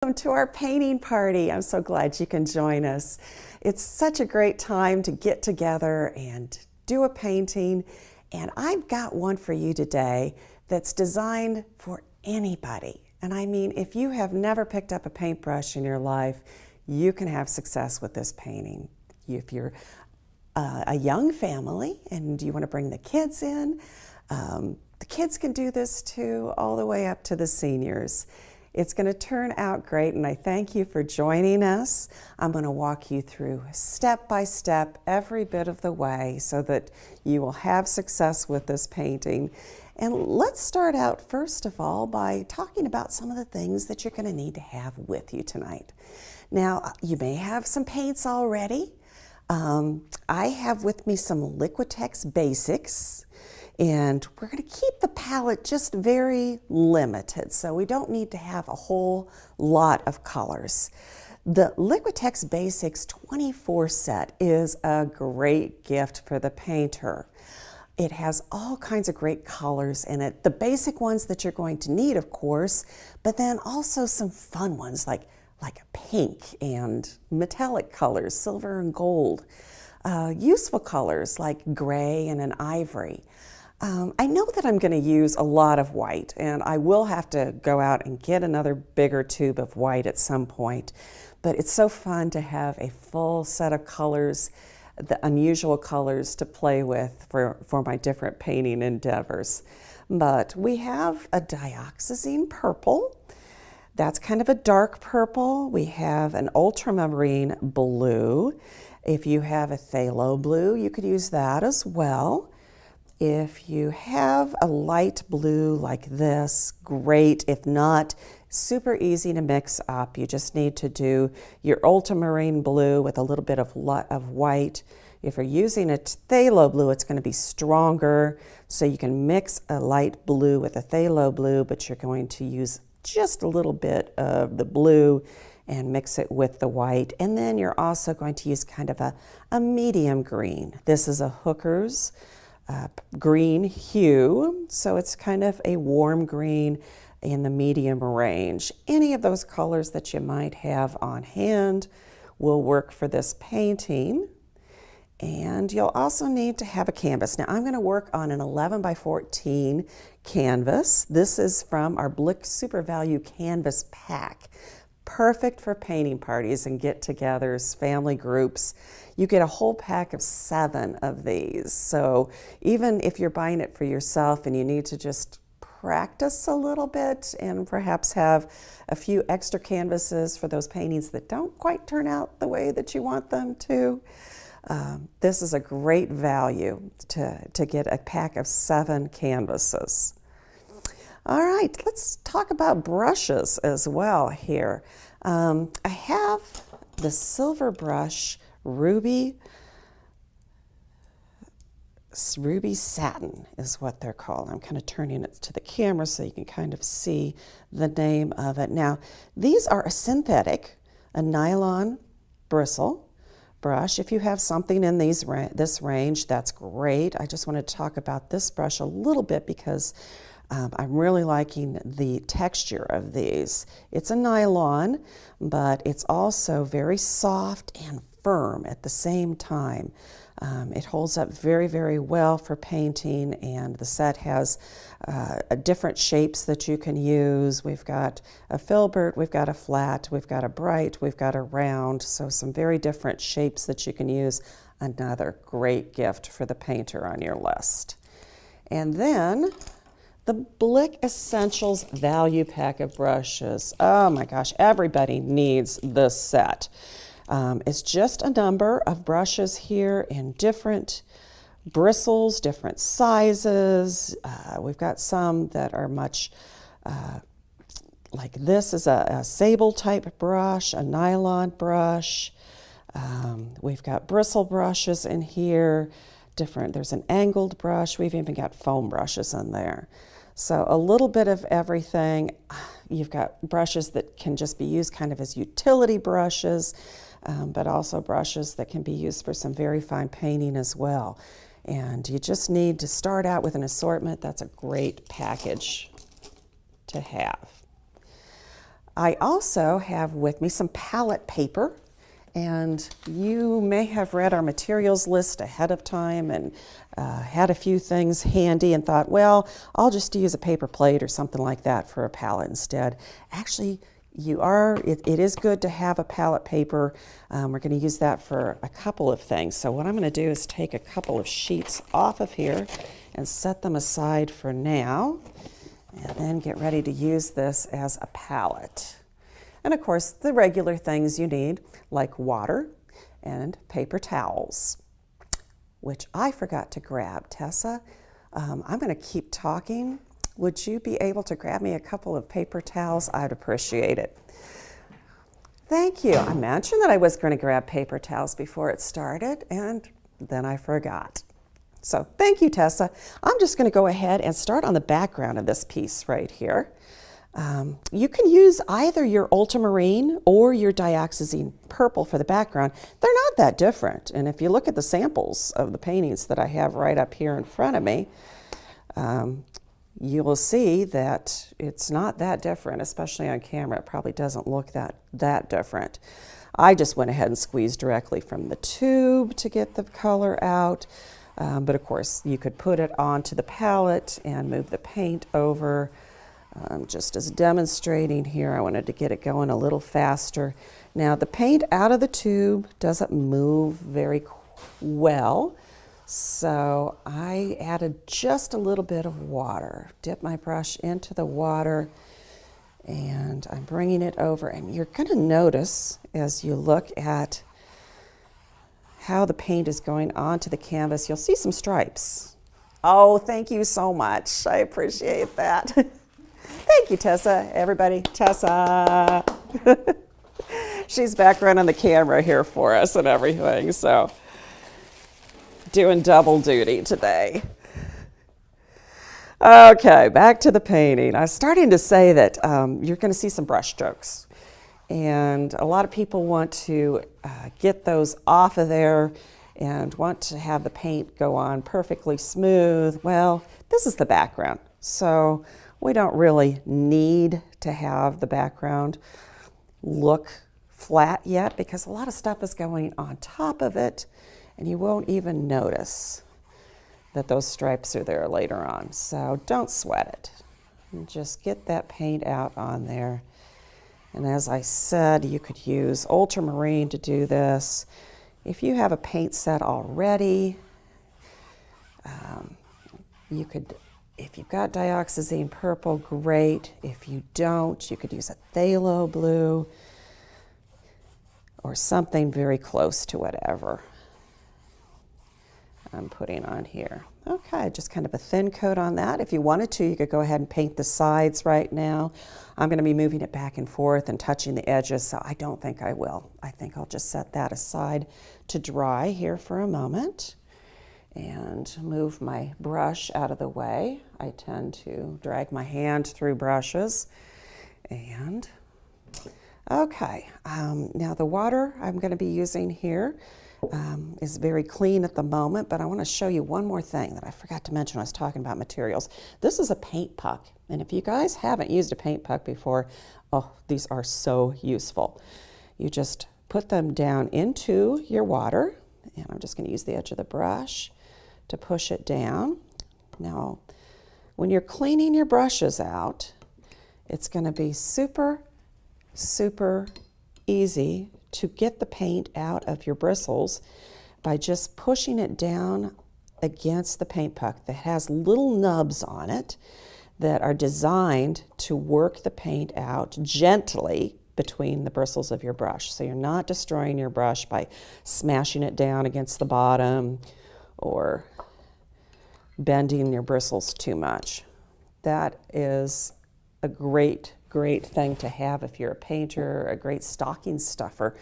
Welcome to our painting party. I'm so glad you can join us. It's such a great time to get together and do a painting, and I've got one for you today that's designed for anybody. And I mean, if you have never picked up a paintbrush in your life, you can have success with this painting. If you're a young family and you want to bring the kids in, the kids can do this too, all the way up to the seniors. It's going to turn out great, and I thank you for joining us. I'm going to walk you through step by step every bit of the way so that you will have success with this painting. And let's start out first of all by talking about some of the things that you're going to need to have with you tonight. Now, you may have some paints already. I have with me some Liquitex Basics. And we're going to keep the palette just very limited, so we don't need to have a whole lot of colors. The Liquitex Basics 24 set is a great gift for the painter. It has all kinds of great colors in it. The basic ones that you're going to need, of course, but then also some fun ones like pink and metallic colors, silver and gold. Useful colors like gray and an ivory. I know that I'm going to use a lot of white, and I will have to go out and get another bigger tube of white at some point, but it's so fun to have a full set of colors, the unusual colors to play with for my different painting endeavors. But we have a dioxazine purple. That's kind of a dark purple. We have an ultramarine blue. If you have a phthalo blue, you could use that as well. If you have a light blue like this, great. If not, super easy to mix up. You just need to do your ultramarine blue with a little bit of white. If you're using a phthalo blue, it's going to be stronger, so you can mix a light blue with a phthalo blue, but you're going to use just a little bit of the blue and mix it with the white. And then you're also going to use kind of a medium green. This is a Hooker's green hue, so it's kind of a warm green in the medium range. Any of those colors that you might have on hand will work for this painting. And you'll also need to have a canvas. Now I'm going to work on an 11 by 14 canvas. This is from our Blick Super Value Canvas Pack. Perfect for painting parties and get-togethers, family groups. You get a whole pack of 7 of these. So even if you're buying it for yourself and you need to just practice a little bit and perhaps have a few extra canvases for those paintings that don't quite turn out the way that you want them to, this is a great value to get a pack of 7 canvases. All right, let's talk about brushes as well here. I have the silver brush Ruby Satin is what they're called. I'm kind of turning it to the camera so you can kind of see the name of it. Now, these are a synthetic, a nylon bristle brush. If you have something in this range, that's great. I just want to talk about this brush a little bit because I'm really liking the texture of these. It's a nylon, but it's also very soft and firm at the same time. It holds up very, very well for painting, and the set has different shapes that you can use. We've got a filbert, we've got a flat, we've got a bright, we've got a round, so some very different shapes that you can use. Another great gift for the painter on your list. And then the Blick Essentials Value Pack of Brushes. Oh my gosh, everybody needs this set. It's just a number of brushes here in different bristles, different sizes. We've got some that are much like this is a sable type brush, a nylon brush. We've got bristle brushes in here. There's an angled brush. We've even got foam brushes in there. So a little bit of everything. You've got brushes that can just be used kind of as utility brushes, but also brushes that can be used for some very fine painting as well. And you just need to start out with an assortment. That's a great package to have. I also have with me some palette paper, and you may have read our materials list ahead of time and had a few things handy and thought, well, I'll just use a paper plate or something like that for a palette instead. Actually, it is good to have a palette paper. We're going to use that for a couple of things. So what I'm going to do is take a couple of sheets off of here and set them aside for now, and then get ready to use this as a palette. And of course, the regular things you need, like water and paper towels, which I forgot to grab. Tessa, I'm going to keep talking. Would you be able to grab me a couple of paper towels? I'd appreciate it. Thank you. I mentioned that I was going to grab paper towels before it started, and then I forgot. So thank you, Tessa. I'm just going to go ahead and start on the background of this piece right here. You can use either your ultramarine or your dioxazine purple for the background. They're not that different. And if you look at the samples of the paintings that I have right up here in front of me, you will see that it's not that different, especially on camera. It probably doesn't look that different. I just went ahead and squeezed directly from the tube to get the color out. But of course, you could put it onto the palette and move the paint over. Just as demonstrating here, I wanted to get it going a little faster. Now, the paint out of the tube doesn't move very well, so I added just a little bit of water. Dip my brush into the water, and I'm bringing it over, and you're going to notice as you look at how the paint is going onto the canvas, you'll see some stripes. Oh, thank you so much. I appreciate that. Thank you, Tessa. Everybody, Tessa. She's back running the camera here for us and everything, so doing double duty today. Okay, back to the painting. I was starting to say that you're going to see some brush strokes, and a lot of people want to get those off of there and want to have the paint go on perfectly smooth. Well, this is the background, so we don't really need to have the background look flat yet because a lot of stuff is going on top of it, and you won't even notice that those stripes are there later on. So don't sweat it. And just get that paint out on there. And as I said, you could use ultramarine to do this. If you have a paint set already, you could, if you've got dioxazine purple, great. If you don't, you could use a phthalo blue or something very close to whatever I'm putting on here. Okay, just kind of a thin coat on that. If you wanted to, you could go ahead and paint the sides right now. I'm going to be moving it back and forth and touching the edges, so I don't think I will. I think I'll just set that aside to dry here for a moment and move my brush out of the way. I tend to drag my hand through brushes. And okay, now the water I'm going to be using here is very clean at the moment, but I want to show you one more thing that I forgot to mention when I was talking about materials. This is a paint puck, and if you guys haven't used a paint puck before, oh, these are so useful. You just put them down into your water, and I'm just going to use the edge of the brush to push it down. Now, when you're cleaning your brushes out, it's going to be super, super easy to get the paint out of your bristles by just pushing it down against the paint puck that has little nubs on it that are designed to work the paint out gently between the bristles of your brush. So you're not destroying your brush by smashing it down against the bottom or bending your bristles too much. That is a great thing to have if you're a painter, a great stocking stuffer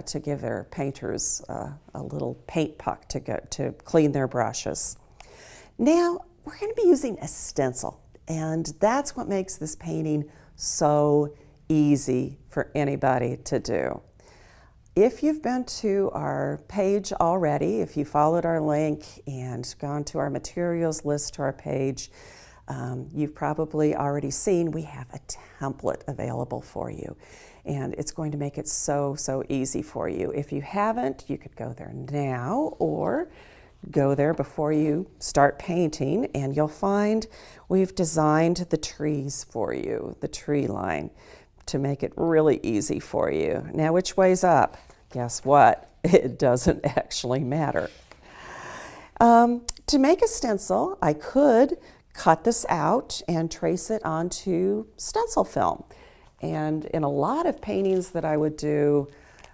to give their painters a little paint puck to clean their brushes. Now, we're going to be using a stencil, and that's what makes this painting so easy for anybody to do. If you've been to our page already, if you followed our link and gone to our materials list to our page, You've probably already seen we have a template available for you, and it's going to make it so easy for you. If you haven't, you could go there now or go there before you start painting, and you'll find we've designed the trees for you, the tree line, to make it really easy for you. Now, which way's up? Guess what? It doesn't actually matter. To make a stencil, I could cut this out and trace it onto stencil film. And in a lot of paintings that I would do,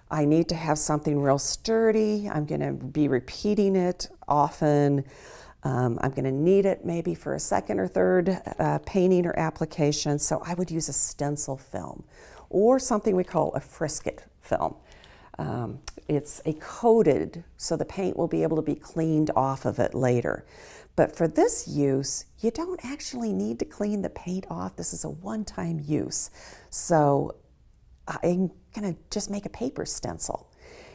I need to have something real sturdy. I'm going to be repeating it often. I'm going to need it maybe for a second or third painting or application, so I would use a stencil film or something we call a frisket film. It's a coated, so the paint will be able to be cleaned off of it later. But for this use, you don't actually need to clean the paint off. This is a one-time use. So I'm going to just make a paper stencil.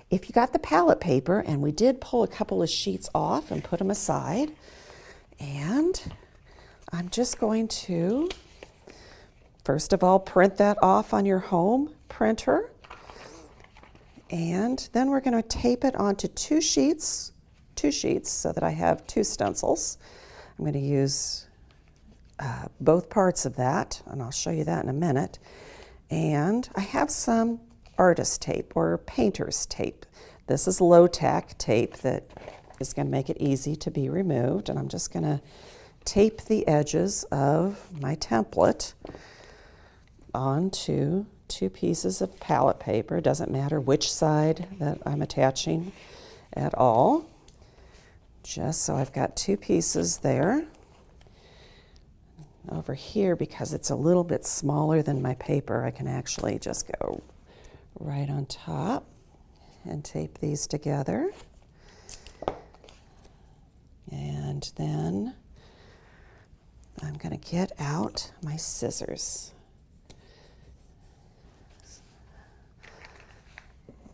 If you got the palette paper, and we did pull a couple of sheets off and put them aside, and I'm just going to, first of all, print that off on your home printer. And then we're going to tape it onto two sheets so that I have two stencils. I'm going to use both parts of that, and I'll show you that in a minute. And I have some artist tape or painter's tape. This is low-tack tape that is going to make it easy to be removed, and I'm just going to tape the edges of my template onto two pieces of palette paper. It doesn't matter which side that I'm attaching at all. Just so I've got two pieces there. Over here, because it's a little bit smaller than my paper, I can actually just go right on top and tape these together. And then I'm going to get out my scissors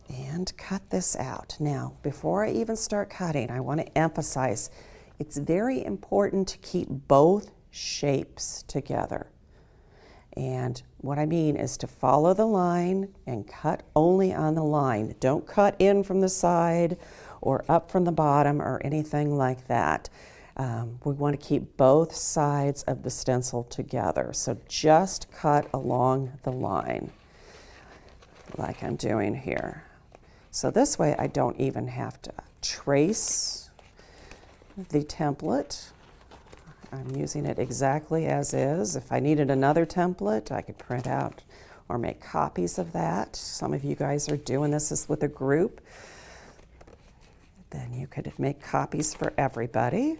and cut this out. Now, before I even start cutting, I want to emphasize it's very important to keep both shapes together. And what I mean is to follow the line and cut only on the line. Don't cut in from the side or up from the bottom or anything like that. We want to keep both sides of the stencil together. So just cut along the line like I'm doing here. So this way I don't even have to trace the template. I'm using it exactly as is. If I needed another template, I could print out or make copies of that. Some of you guys are doing this with a group. Then you could make copies for everybody.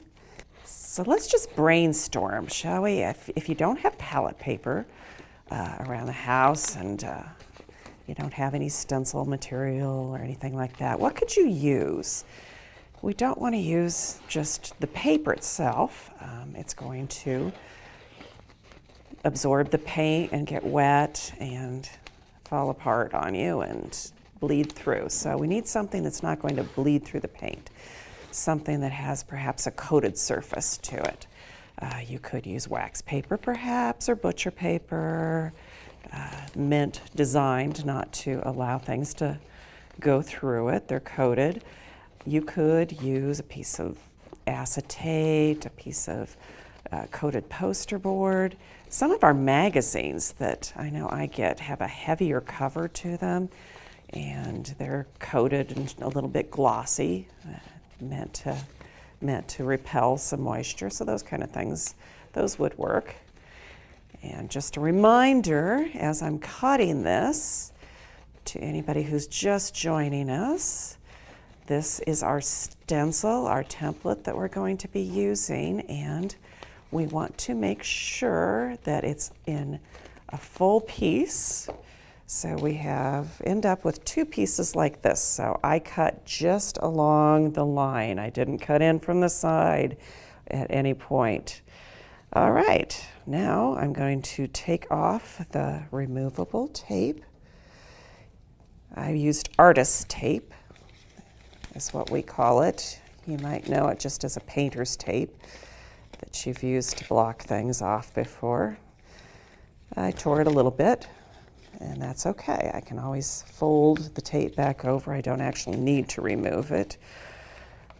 So let's just brainstorm, shall we? If you don't have palette paper around the house and you don't have any stencil material or anything like that, what could you use? We don't want to use just the paper itself. It's going to absorb the paint and get wet and fall apart on you and bleed through. So we need something that's not going to bleed through the paint, something that has perhaps a coated surface to it. You could use wax paper perhaps, or butcher paper, mint designed not to allow things to go through it. They're coated. You could use a piece of acetate, a piece of coated poster board. Some of our magazines that I know I get have a heavier cover to them, and they're coated and a little bit glossy, meant to repel some moisture. So those kind of things, those would work. And just a reminder, as I'm cutting this, to anybody who's just joining us, this is our stencil, our template that we're going to be using, and we want to make sure that it's in a full piece. So we end up with two pieces like this. So I cut just along the line. I didn't cut in from the side at any point. All right, now I'm going to take off the removable tape. I used artist tape, is what we call it. You might know it just as a painter's tape. that you've used to block things off before. I tore it a little bit, and that's okay. I can always fold the tape back over. I don't actually need to remove it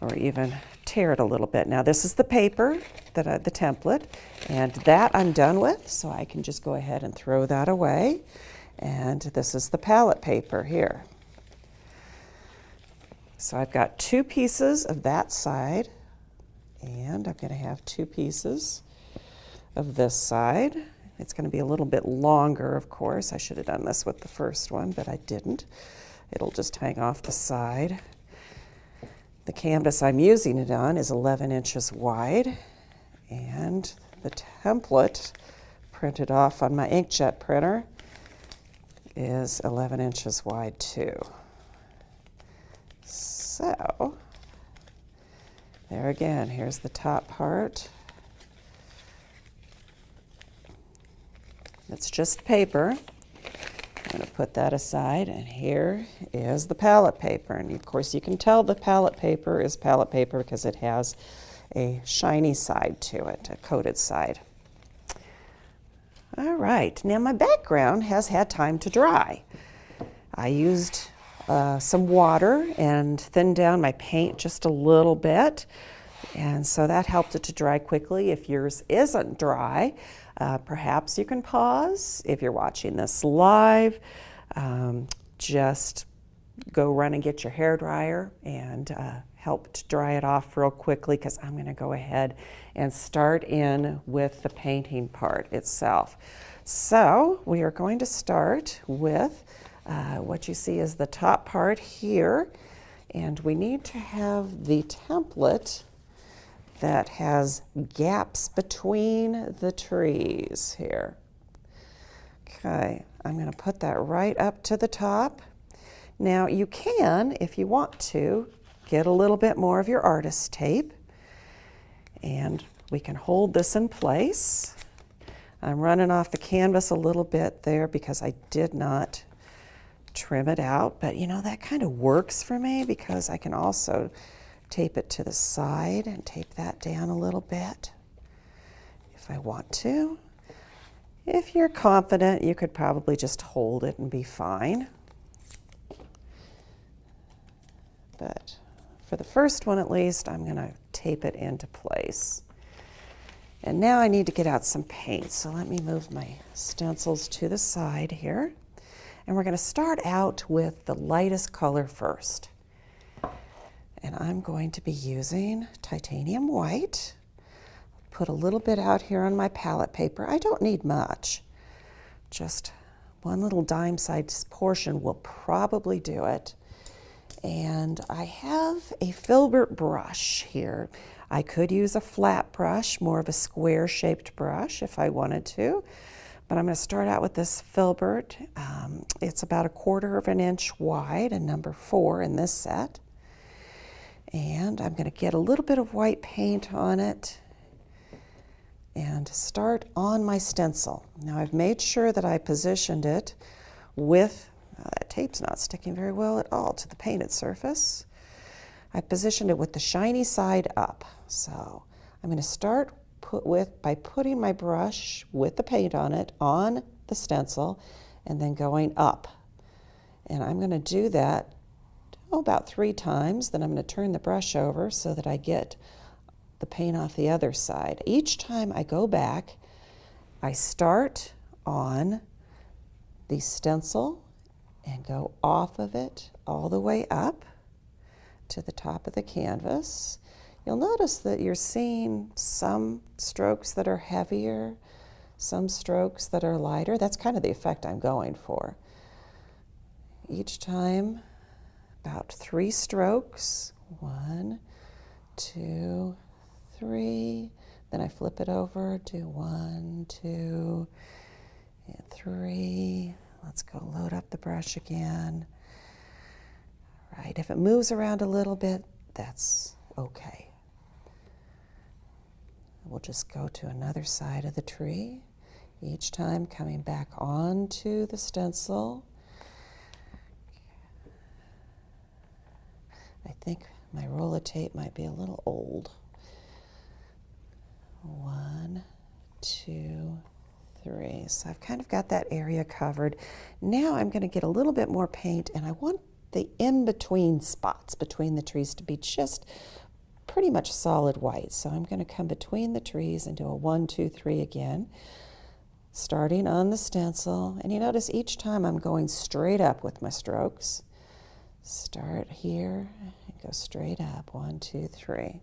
or even tear it a little bit. Now this is the paper, the template, and that I'm done with, so I can just go ahead and throw that away. And this is the palette paper here. So I've got 2 pieces of that side, and I'm going to have 2 pieces of this side. It's going to be a little bit longer, of course. I should have done this with the first one, but I didn't. It'll just hang off the side. The canvas I'm using it on is 11 inches wide, and the template printed off on my inkjet printer is 11 inches wide too. So there again, here's the top part. It's just paper. I'm going to put that aside, and here is the palette paper. And of course you can tell the palette paper is palette paper because it has a shiny side to it, a coated side. All right, now my background has had time to dry. I used some water and thinned down my paint just a little bit, and so that helped it to dry quickly. If yours isn't dry, perhaps you can pause. If you're watching this live, just go run and get your hairdryer and help to dry it off real quickly, because I'm going to go ahead and start in with the painting part itself. So we are going to start with what you see is the top part here, and we need to have the template that has gaps between the trees here. Okay, I'm going to put that right up to the top. Now you can, if you want to, get a little bit more of your artist tape, and we can hold this in place. I'm running off the canvas a little bit there because I did not trim it out, but you know, that kind of works for me because I can also tape it to the side and tape that down a little bit if I want to. If you're confident, you could probably just hold it and be fine. But for the first one at least, I'm going to tape it into place. And now I need to get out some paint, so let me move my stencils to the side here. And we're going to start out with the lightest color first. And I'm going to be using titanium white. Put a little bit out here on my palette paper. I don't need much. Just one little dime-sized portion will probably do it. And I have a filbert brush here. I could use a flat brush, more of a square-shaped brush if I wanted to. But I'm going to start out with this filbert. It's about 1/4 of an inch wide and number 4 in this set. And I'm going to get a little bit of white paint on it and start on my stencil. Now I've made sure that I positioned it with, that tape's not sticking very well at all to the painted surface. I positioned it with the shiny side up. So I'm going to start by putting my brush with the paint on it on the stencil and then going up. And I'm going to do that about 3 times. Then I'm going to turn the brush over so that I get the paint off the other side. Each time I go back, I start on the stencil and go off of it all the way up to the top of the canvas. You'll notice that you're seeing some strokes that are heavier, some strokes that are lighter. That's kind of the effect I'm going for. Each time, about 3 strokes. 1, 2, 3. Then I flip it over, do 1, 2, and 3. Let's go load up the brush again. All right, if it moves around a little bit, that's okay. We'll just go to another side of the tree, each time coming back onto the stencil. I think my roll of tape might be a little old. 2, 3. So I've kind of got that area covered. Now I'm going to get a little bit more paint, and I want the in-between spots between the trees to be just pretty much solid white. So I'm going to come between the trees and do a 1, 2, 3 again, starting on the stencil. And you notice each time I'm going straight up with my strokes. Start here and go straight up, 1, 2, 3.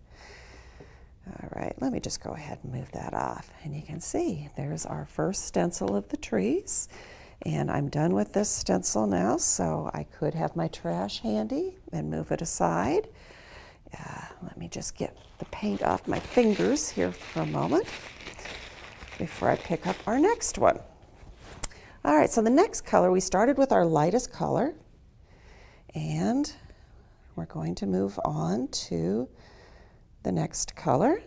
All right, let me just go ahead and move that off. And you can see there's our first stencil of the trees. And I'm done with this stencil now, so I could have my trash handy and move it aside. Let me just get the paint off my fingers here for a moment before I pick up our next one. All right, so the next color, we started with our lightest color, and we're going to move on to the next color,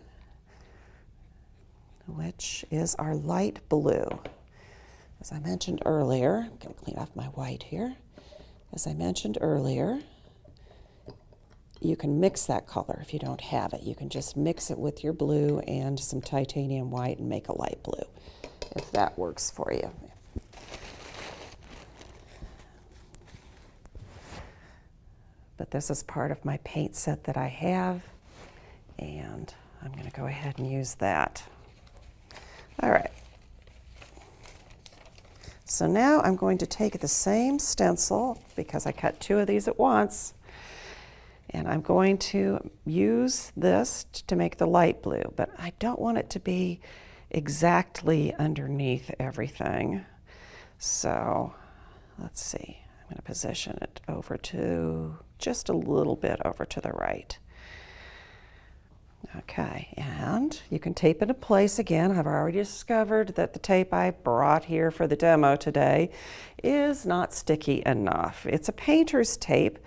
which is our light blue. As I mentioned earlier, I'm going to clean off my white here. As I mentioned earlier, you can mix that color if you don't have it. You can just mix it with your blue and some titanium white and make a light blue, if that works for you. But this is part of my paint set that I have, and I'm going to go ahead and use that. All right. So now I'm going to take the same stencil, because I cut 2 of these at once, and I'm going to use this to make the light blue, but I don't want it to be exactly underneath everything. So let's see, I'm going to position it over to just a little bit over to the right. Okay, and you can tape it in place again. I've already discovered that the tape I brought here for the demo today is not sticky enough. It's a painter's tape,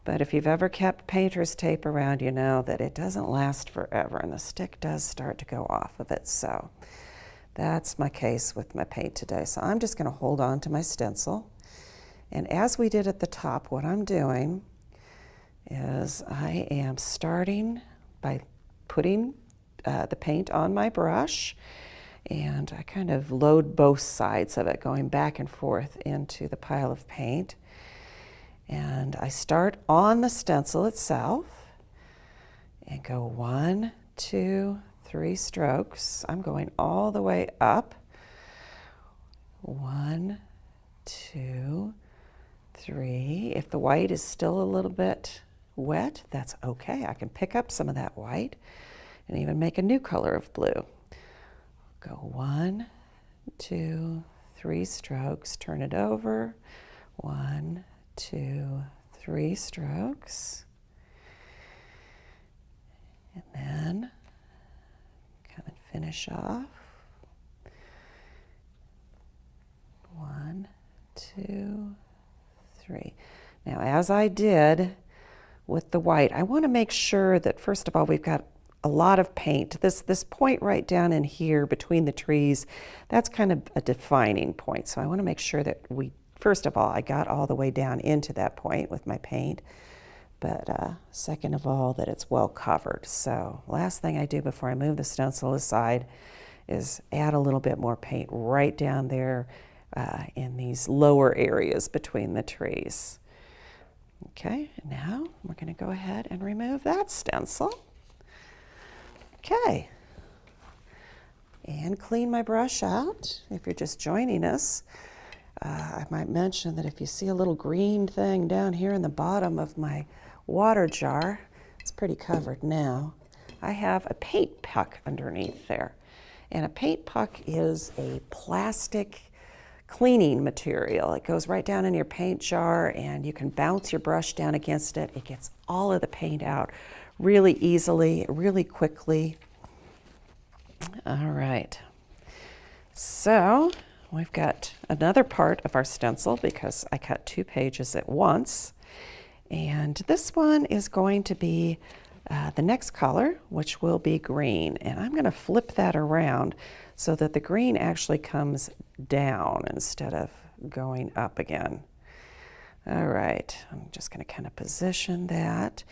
but if you've ever kept painter's tape around, you know that it doesn't last forever, and the stick does start to go off of it. So that's my case with my paint today. So I'm just going to hold on to my stencil, and as we did at the top, what I'm doing is I am starting by putting the paint on my brush, and I kind of load both sides of it, going back and forth into the pile of paint. And I start on the stencil itself and go 1, 2, 3 strokes. I'm going all the way up. 1, 2, 3. If the white is still a little bit wet, that's okay. I can pick up some of that white and even make a new color of blue. Go 1, 2, 3 strokes, turn it over. 1, 2, 3 strokes. And then come and finish off. 1, 2, 3. Now, as I did with the white, I want to make sure that, first of all, we've got a lot of paint. This point right down in here between the trees, that's kind of a defining point. So I want to make sure that we, first of all, I got all the way down into that point with my paint, but second of all, that it's well covered. So last thing I do before I move the stencil aside is add a little bit more paint right down there in these lower areas between the trees. Okay, now we're going to go ahead and remove that stencil. Okay, and clean my brush out. If you're just joining us, I might mention that if you see a little green thing down here in the bottom of my water jar, it's pretty covered now. I have a paint puck underneath there. And a paint puck is a plastic cleaning material. It goes right down in your paint jar, and you can bounce your brush down against it. It gets all of the paint out really easily, really quickly. All right, so we've got another part of our stencil because I cut 2 pages at once, and this one is going to be the next color, which will be green, and I'm going to flip that around so that the green actually comes down instead of going up again. All right, I'm just going to kind of position that.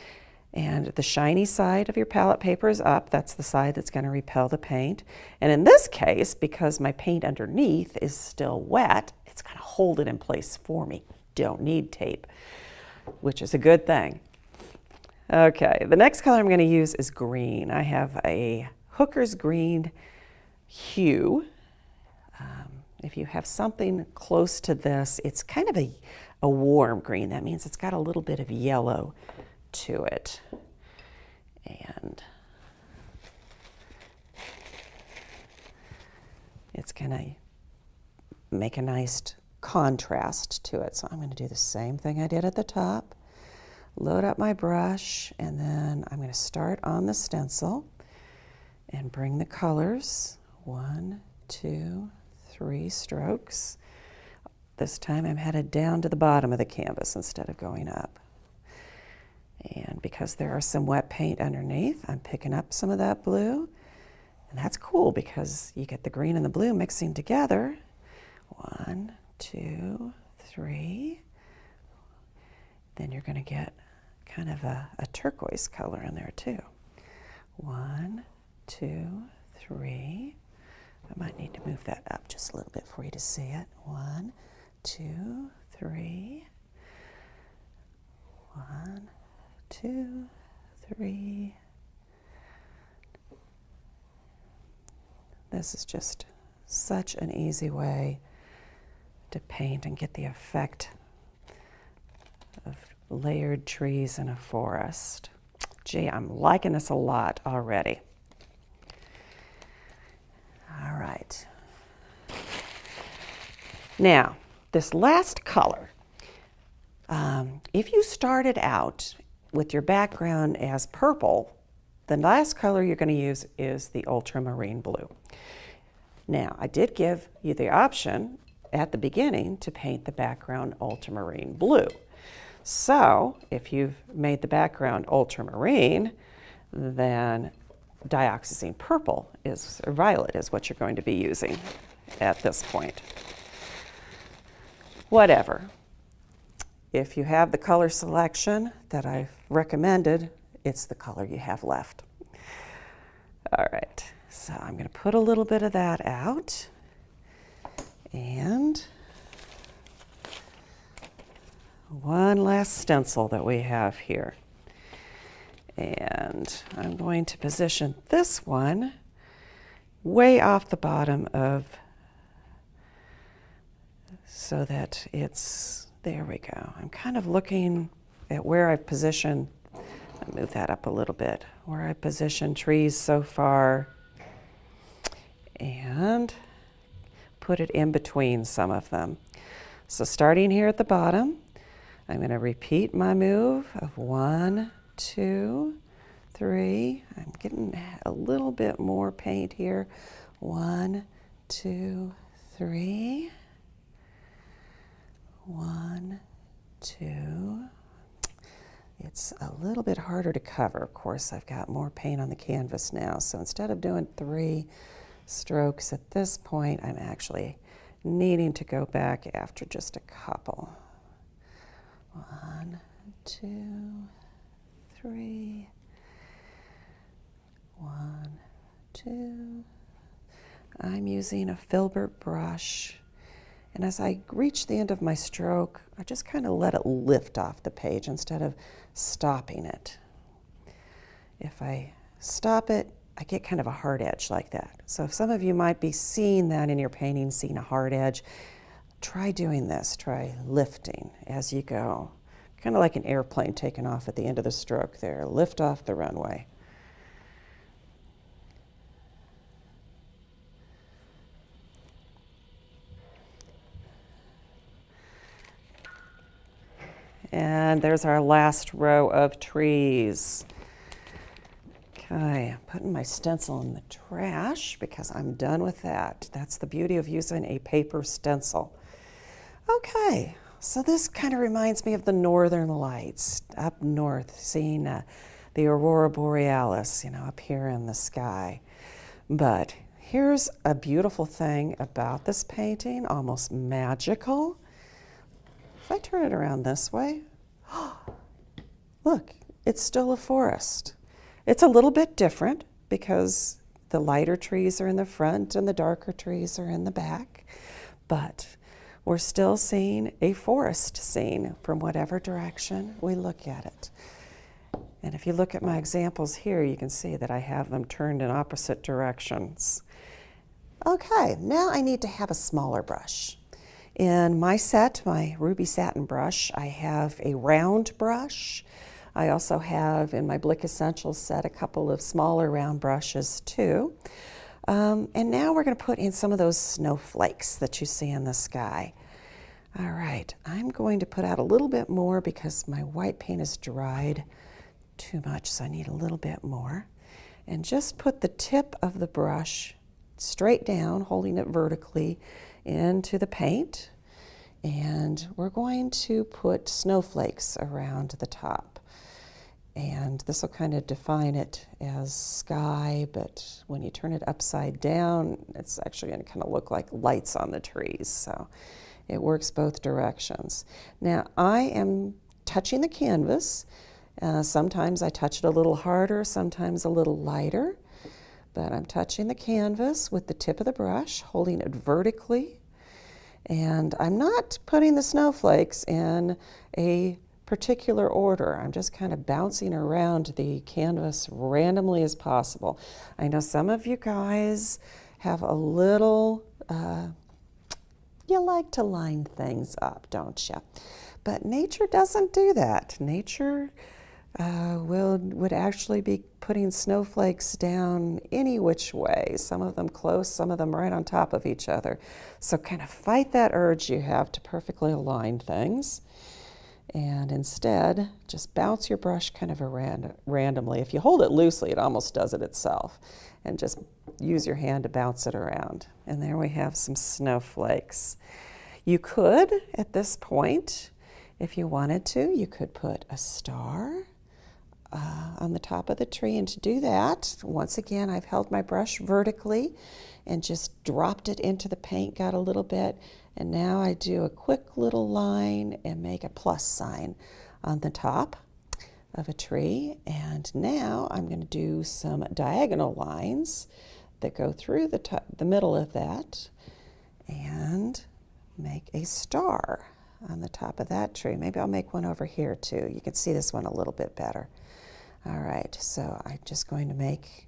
And the shiny side of your palette paper is up. That's the side that's going to repel the paint. And in this case, because my paint underneath is still wet, it's going to hold it in place for me. Don't need tape, which is a good thing. Okay, the next color I'm going to use is green. I have a Hooker's green hue. If you have something close to this, it's kind of a warm green. That means it's got a little bit of yellow to it. And it's going to make a nice contrast to it. So I'm going to do the same thing I did at the top. Load up my brush, and then I'm going to start on the stencil and bring the colors. 1, 2, 3 strokes. This time I'm headed down to the bottom of the canvas instead of going up. And because there are some wet paint underneath, I'm picking up some of that blue. And that's cool because you get the green and the blue mixing together. 1, 2, 3. Then you're going to get kind of a turquoise color in there too. 1, 2, 3. I might need to move that up just a little bit for you to see it. 1, 2, 3. 1, 2, 3. This is just such an easy way to paint and get the effect of layered trees in a forest. Gee, I'm liking this a lot already. All right. Now, this last color, if you started out with your background as purple, the last color you're going to use is the ultramarine blue. Now, I did give you the option at the beginning to paint the background ultramarine blue. So, if you've made the background ultramarine, then dioxazine purple or violet is what you're going to be using at this point. Whatever. If you have the color selection that I've recommended, it's the color you have left. All right, so I'm going to put a little bit of that out, and one last stencil that we have here. And I'm going to position this one way off the bottom so that it's, there we go. I'm kind of looking at where I've positioned, I'll move that up a little bit, where I positioned trees so far, and put it in between some of them. So starting here at the bottom, I'm going to repeat my move of 1, 2, 3. I'm getting a little bit more paint here. 1, 2, 3. 1, 2. It's a little bit harder to cover. Of course, I've got more paint on the canvas now. So instead of doing 3 strokes at this point, I'm actually needing to go back after just a couple. 1, 2, 3. 1, 2. I'm using a filbert brush. And as I reach the end of my stroke, I just kind of let it lift off the page instead of stopping it. If I stop it, I get kind of a hard edge like that. So if some of you might be seeing that in your painting, seeing a hard edge, try doing this. Try lifting as you go. Kind of like an airplane taking off at the end of the stroke there. Lift off the runway. And there's our last row of trees. Okay, I'm putting my stencil in the trash because I'm done with that. That's the beauty of using a paper stencil. Okay, so this kind of reminds me of the northern lights up north, seeing the aurora borealis, up here in the sky. But here's a beautiful thing about this painting, almost magical. If I turn it around this way, look, it's still a forest. It's a little bit different because the lighter trees are in the front and the darker trees are in the back, but we're still seeing a forest scene from whatever direction we look at it. And if you look at my examples here, you can see that I have them turned in opposite directions. Okay, now I need to have a smaller brush. In my set, my ruby satin brush, I have a round brush. I also have in my Blick Essentials set a couple of smaller round brushes too. And now we're going to put in some of those snowflakes that you see in the sky. All right, I'm going to put out a little bit more because my white paint is dried too much, so I need a little bit more. And just put the tip of the brush straight down, holding it vertically into the paint. And we're going to put snowflakes around the top. And this will kind of define it as sky, but when you turn it upside down, it's actually going to kind of look like lights on the trees. So it works both directions. Now I am touching the canvas. Sometimes I touch it a little harder, sometimes a little lighter, but I'm touching the canvas with the tip of the brush, holding it vertically. And I'm not putting the snowflakes in a particular order. I'm just kind of bouncing around the canvas randomly as possible. I know some of you guys have a little, you like to line things up, don't you? But nature doesn't do that. Nature would actually be putting snowflakes down any which way, some of them close, some of them right on top of each other. So kind of fight that urge you have to perfectly align things, and instead just bounce your brush kind of randomly. If you hold it loosely, it almost does it itself, and just use your hand to bounce it around. And there we have some snowflakes. You could, at this point, if you wanted to, you could put a star on the top of the tree. And to do that, once again, I've held my brush vertically and just dropped it into the paint, got a little bit, and now I do a quick little line and make a plus sign on the top of a tree. And now I'm going to do some diagonal lines that go through the middle of that and make a star on the top of that tree. Maybe I'll make one over here too. You can see this one a little bit better. All right, so I'm just going to make,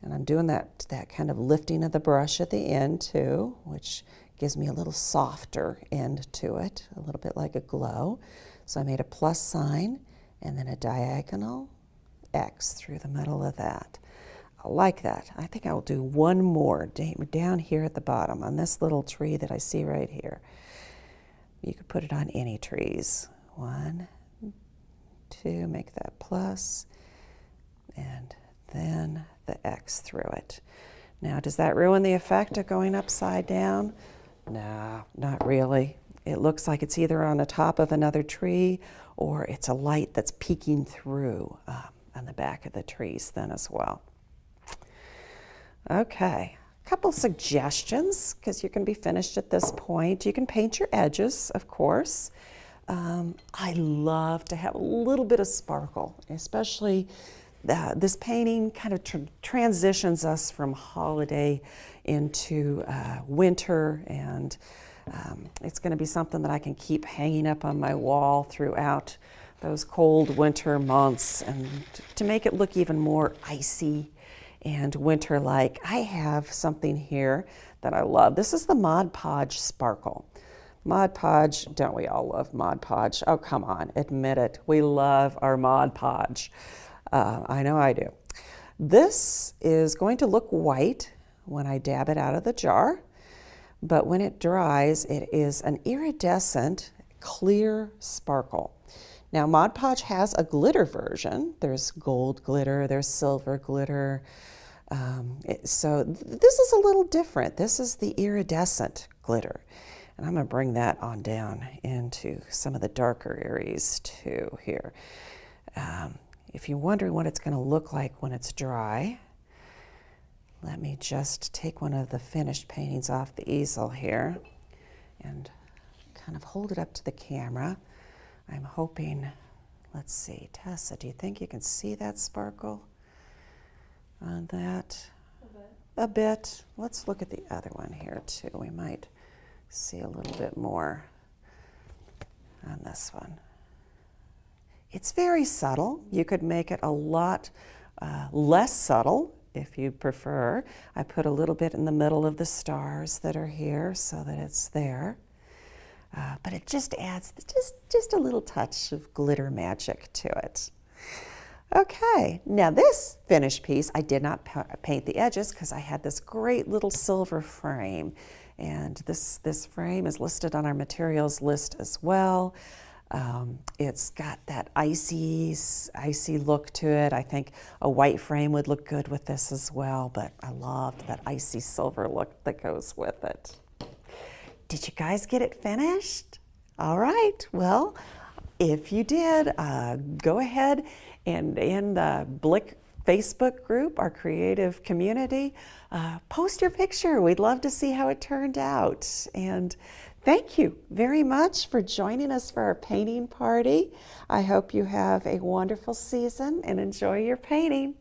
and I'm doing that kind of lifting of the brush at the end too, which gives me a little softer end to it, a little bit like a glow. So I made a plus sign and then a diagonal X through the middle of that. I like that. I think I will do one more down here at the bottom on this little tree that I see right here. You could put it on any trees. 1, 2, make that plus, and then the X through it. Now, does that ruin the effect of going upside down? No, not really. It looks like it's either on the top of another tree or it's a light that's peeking through on the back of the trees then as well. Okay, a couple suggestions because you can be finished at this point. You can paint your edges, of course. I love to have a little bit of sparkle, especially this painting kind of transitions us from holiday into winter, and it's going to be something that I can keep hanging up on my wall throughout those cold winter months, and to make it look even more icy and winter-like. I have something here that I love. This is the Mod Podge Sparkle. Mod Podge, don't we all love Mod Podge? Oh, come on, admit it. We love our Mod Podge. I know I do. This is going to look white when I dab it out of the jar, but when it dries, it is an iridescent, clear sparkle. Now, Mod Podge has a glitter version. There's gold glitter, there's silver glitter. So this is a little different. This is the iridescent glitter. And I'm going to bring that on down into some of the darker areas too here. If you're wondering what it's going to look like when it's dry, let me just take one of the finished paintings off the easel here and kind of hold it up to the camera. I'm hoping, Let's see, Tessa, do you think you can see that sparkle on that? A bit. Let's look at the other one here too. We might see a little bit more on this one. It's very subtle. You could make it a lot less subtle if you prefer. I put a little bit in the middle of the stars that are here so that it's there. But it just adds just a little touch of glitter magic to it. Okay, now this finished piece, I did not paint the edges because I had this great little silver frame. And this frame is listed on our materials list as well. It's got that icy look to it. I think a white frame would look good with this as well, but I loved that icy silver look that goes with it. Did you guys get it finished? All right, well, if you did, go ahead and in the Blick Facebook group, our creative community, post your picture. We'd love to see how it turned out. And thank you very much for joining us for our painting party. I hope you have a wonderful season and enjoy your painting.